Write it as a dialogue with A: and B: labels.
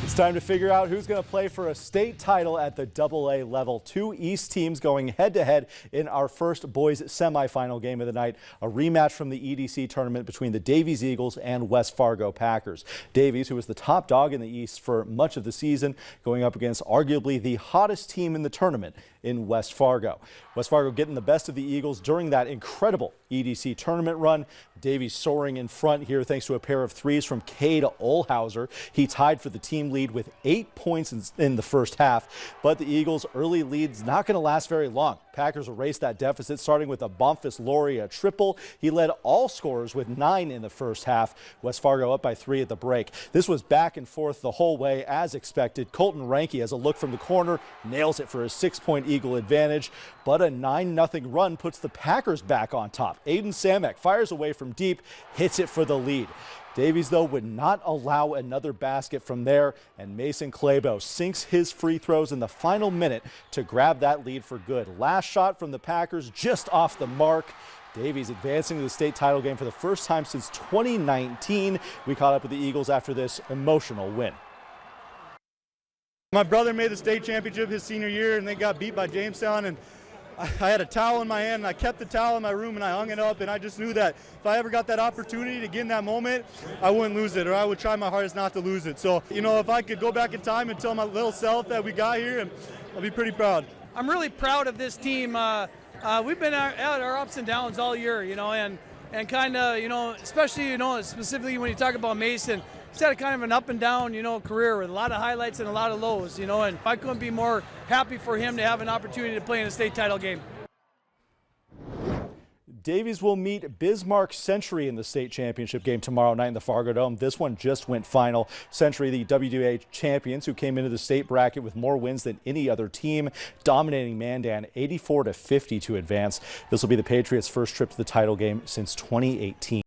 A: It's time to figure out who's going to play for a state title at the AA level. Two East teams going head-to-head in our first boys semifinal game of the night, a rematch from the EDC tournament between the Davies Eagles and West Fargo Packers. Davies, who was the top dog in the East for much of the season, going up against arguably the hottest team in the tournament in West Fargo. West Fargo getting the best of the Eagles during that incredible EDC tournament run. Davies soaring in front here thanks to a pair of threes from Cade Olhauser. He tied for the team lead with 8 points in the first half, but the Eagles' early lead's not going to last very long. Packers erased that deficit, starting with a Bonfils Lauria triple. He led all scorers with 9 in the first half. West Fargo up by 3 at the break. This was back and forth the whole way as expected. Colton Ranke has a look from the corner, nails it for a 6-point Eagle advantage, but a 9-0 run puts the Packers back on top. Aiden Samek fires away from deep, hits it for the lead. Davies, though, would not allow another basket from there, and Mason Clabo sinks his free throws in the final minute to grab that lead for good. Last shot from the Packers just off the mark. Davies advancing to the state title game for the first time since 2019. We caught up with the Eagles after this emotional win.
B: My brother made the state championship his senior year, and they got beat by Jamestown, and I had a towel in my hand, and I kept the towel in my room, and I hung it up, and I just knew that if I ever got that opportunity to get in that moment, I wouldn't lose it, or I would try my hardest not to lose it. So, you know, if I could go back in time and tell my little self that we got here, I'll be pretty proud.
C: I'm really proud of this team. We've been at our ups and downs all year, you know, and kind of, you know, especially, you know, specifically when you talk about Mason, he's had a kind of an up and down, you know, career with a lot of highlights and a lot of lows, you know, and I couldn't be more happy for him to have an opportunity to play in a state title game.
A: Davies will meet Bismarck Century in the state championship game tomorrow night in the Fargo Dome. This one just went final. Century, the WWA champions, who came into the state bracket with more wins than any other team, dominating Mandan 84-50 to advance. This will be the Patriots' first trip to the title game since 2018.